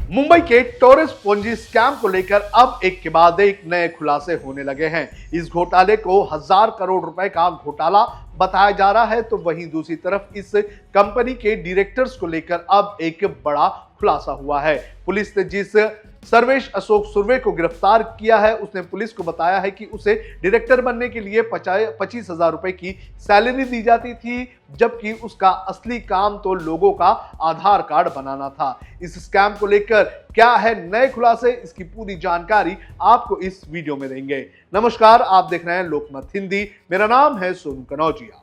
मुंबई के टोरिस्ट Ponzi scam को लेकर अब एक के बाद एक नए खुलासे होने लगे हैं। इस घोटाले को 1,000 करोड़ रुपए का घोटाला बताया जा रहा है, तो वहीं दूसरी तरफ इस कंपनी के डायरेक्टर्स को लेकर अब एक बड़ा खुलासा हुआ है। पुलिस ने जिस सर्वेश अशोक सुर्वे को गिरफ्तार किया है, उसने पुलिस को बताया है कि उसे डायरेक्टर बनने के लिए 25,000 रुपए की सैलरी दी जाती थी, जबकि उसका असली काम तो लोगों का आधार कार्ड बनाना था। इस स्कैम को लेकर क्या है नए खुलासे, इसकी पूरी जानकारी आपको इस वीडियो में देंगे। नमस्कार, आप देख रहे हैं लोकमत हिंदी। मेरा नाम है सोनू कनौजिया।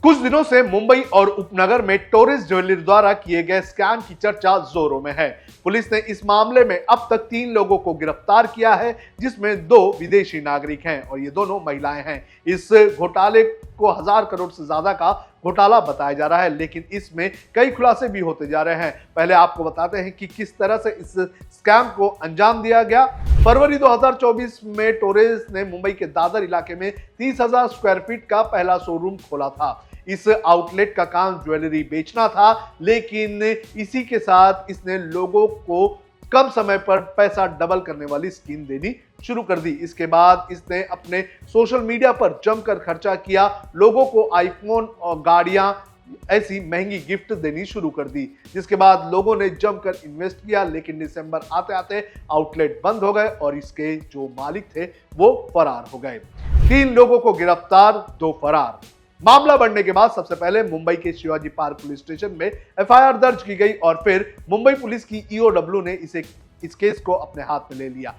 कुछ दिनों से मुंबई और उपनगर में टूरिस्ट ज्वेलरी द्वारा किए गए स्कैम की चर्चा जोरों में है। पुलिस ने इस मामले में अब तक 3 लोगों को गिरफ्तार किया है, जिसमें 2 विदेशी नागरिक हैं और ये दोनों महिलाएं हैं। इस घोटाले को 1,000 करोड़ से ज्यादा का घोटाला बताया जा रहा है, लेकिन इसमें कई खुलासे भी होते जा रहे हैं। पहले आपको बताते हैं कि किस तरह से इस स्कैम को अंजाम दिया गया। फरवरी 2024 में टोरेस ने मुंबई के दादर इलाके में 30,000 स्क्वायर फीट का पहला शोरूम खोला था। इस आउटलेट का काम ज्वेलरी बेचना था, लेकिन इसी के साथ इसने लोगों को कम समय पर पैसा डबल करने वाली स्कीम देनी शुरू कर दी। इसके बाद इसने अपने सोशल मीडिया पर जमकर खर्चा किया, लोगों को आईफोन और गाड़ियां ऐसी महंगी गिफ्ट देनी शुरू कर दी, जिसके बाद लोगों ने जमकर इन्वेस्ट किया। लेकिन दिसंबर आते आते आउटलेट बंद हो गए और इसके जो मालिक थे वो फरार हो गए। 3 लोगों को गिरफ्तार, 2 फरार। मामला बढ़ने के बाद सबसे पहले मुंबई के शिवाजी पार्क पुलिस स्टेशन में एफआईआर दर्ज की गई और फिर मुंबई पुलिस की ईओडब्ल्यू ने इस केस को अपने हाथ में ले लिया।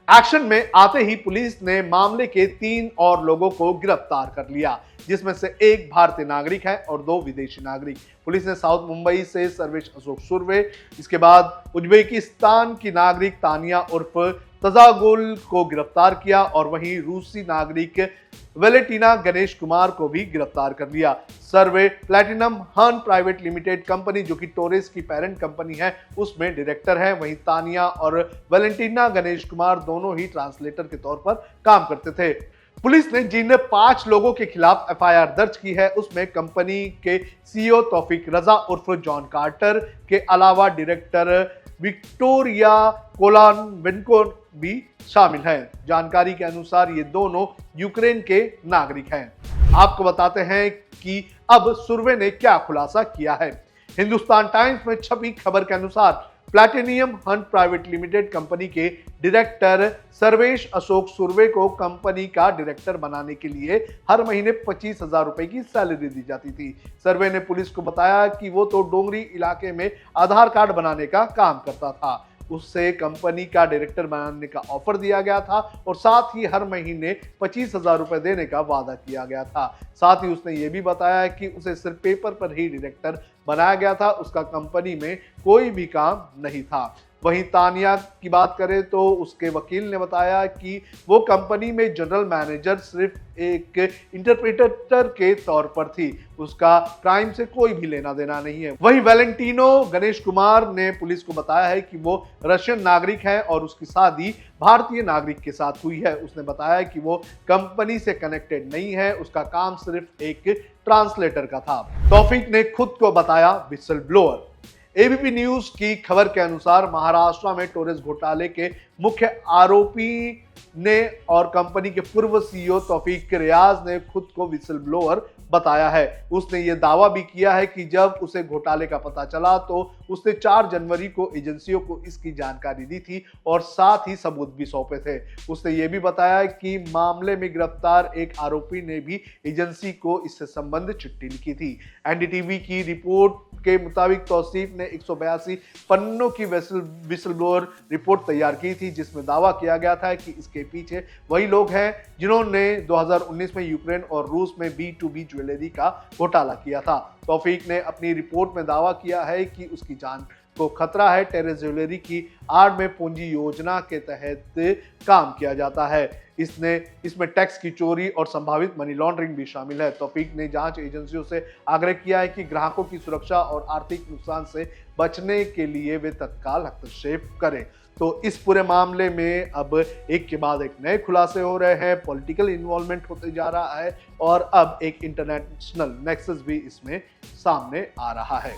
एक्शन में आते ही पुलिस ने मामले के 3 और लोगों को गिरफ्तार कर लिया, जिसमें से 1 भारतीय नागरिक है और 2 विदेशी नागरिक। पुलिस ने साउथ मुंबई से सर्वेश अशोक सुर्वे, इसके बाद उज्बेकिस्तान की नागरिक तानिया उर्फ तजागुल को गिरफ्तार किया और वहीं रूसी नागरिक वेलेंटिना गणेश कुमार को भी गिरफ्तार कर लिया। सर्वे प्लैटिनम हन प्राइवेट लिमिटेड कंपनी, जो कि टोरेस की पेरेंट कंपनी है, उसमें डायरेक्टर है। वहीं तानिया और वेलेंटिना गणेश कुमार दोनों ही ट्रांसलेटर के तौर पर काम करते थे। पुलिस ने जिन 5 लोगों के खिलाफ एफआईआर दर्ज की है, उसमें कंपनी के सीईओ तौफीक रजा उर्फ जॉन कार्टर के अलावा डायरेक्टर विक्टोरिया कोलानवेन्को भी शामिल हैं। जानकारी के अनुसार ये दोनों यूक्रेन के नागरिक हैं। आपको बताते हैं कि अब सुर्वे ने क्या खुलासा किया है। हिंदुस्तान टाइम्स में छपी खबर के अनुसार platinum Hunt private limited company के डायरेक्टर सर्वेश अशोक सुर्वे को कंपनी का डायरेक्टर बनाने के लिए हर महीने 25,000 रुपए की सैलरी दी जाती थी। सर्वे ने पुलिस को बताया कि वो तो डोंगरी इलाके में आधार कार्ड बनाने का काम करता था। उससे कंपनी का डायरेक्टर बनाने का ऑफर दिया गया था और साथ ही हर महीने 25,000 रुपए देने का वादा किया गया था। साथ ही उसने ये भी बताया कि उसे सिर्फ पेपर पर ही डायरेक्टर बनाया गया था, उसका कंपनी में कोई भी काम नहीं था। वहीं तानिया की बात करें तो उसके वकील ने बताया कि वो कंपनी में जनरल मैनेजर सिर्फ एक इंटरप्रेटर के तौर पर थी, उसका क्राइम से कोई भी लेना देना नहीं है। वहीं वेलेंटिनो गणेश कुमार ने पुलिस को बताया है कि वो रशियन नागरिक है और उसकी शादी भारतीय नागरिक के साथ हुई है। उसने बताया कि वो कंपनी से कनेक्टेड नहीं है, उसका काम सिर्फ एक ट्रांसलेटर का था। तौफीक ने खुद को बताया विसल ब्लोअर। एबीपी न्यूज की खबर के अनुसार महाराष्ट्र में टोरेस घोटाले के मुख्य आरोपी ने और कंपनी के पूर्व सीईओ तौफीक रियाज ने खुद को विसल ब्लोअर बताया है। उसने ये दावा भी किया है कि जब उसे घोटाले का पता चला तो उसने 4 जनवरी को एजेंसियों को इसकी जानकारी दी थी और साथ ही सबूत भी सौंपे थे। उसने ये भी बताया कि मामले में गिरफ्तार एक आरोपी ने भी एजेंसी को इससे संबंधित चिट्ठी लिखी थी। एनडीटीवी की रिपोर्ट के मुताबिक तौसीफ ने 182 पन्नों की विसल ब्लोअर रिपोर्ट तैयार की थी, जिसमें दावा किया गया था कि इसके पीछे वही लोग हैं जिन्होंने 2019 में यूक्रेन और रूस में B2B ज्वेलरी का घोटाला किया था। तौफीक ने अपनी रिपोर्ट में दावा किया है कि उसकी जान को खतरा है। टेरेस ज्वेलरी की आड़ में पूंजी योजना के तहत काम किया जाता है। इसमें टैक्स की चोरी और संभावित मनी लॉन्ड्रिंग भी शामिल है। तौफीक ने जांच एजेंसियों से आग्रह किया है कि ग्राहकों की सुरक्षा और आर्थिक नुकसान से बचने के लिए वे तत्काल हस्तक्षेप करें। तो इस पूरे मामले में अब एक के बाद एक नए खुलासे हो रहे हैं, पॉलिटिकल इन्वॉल्वमेंट होते जा रहा है और अब एक इंटरनेशनल नेक्सस भी इसमें सामने आ रहा है।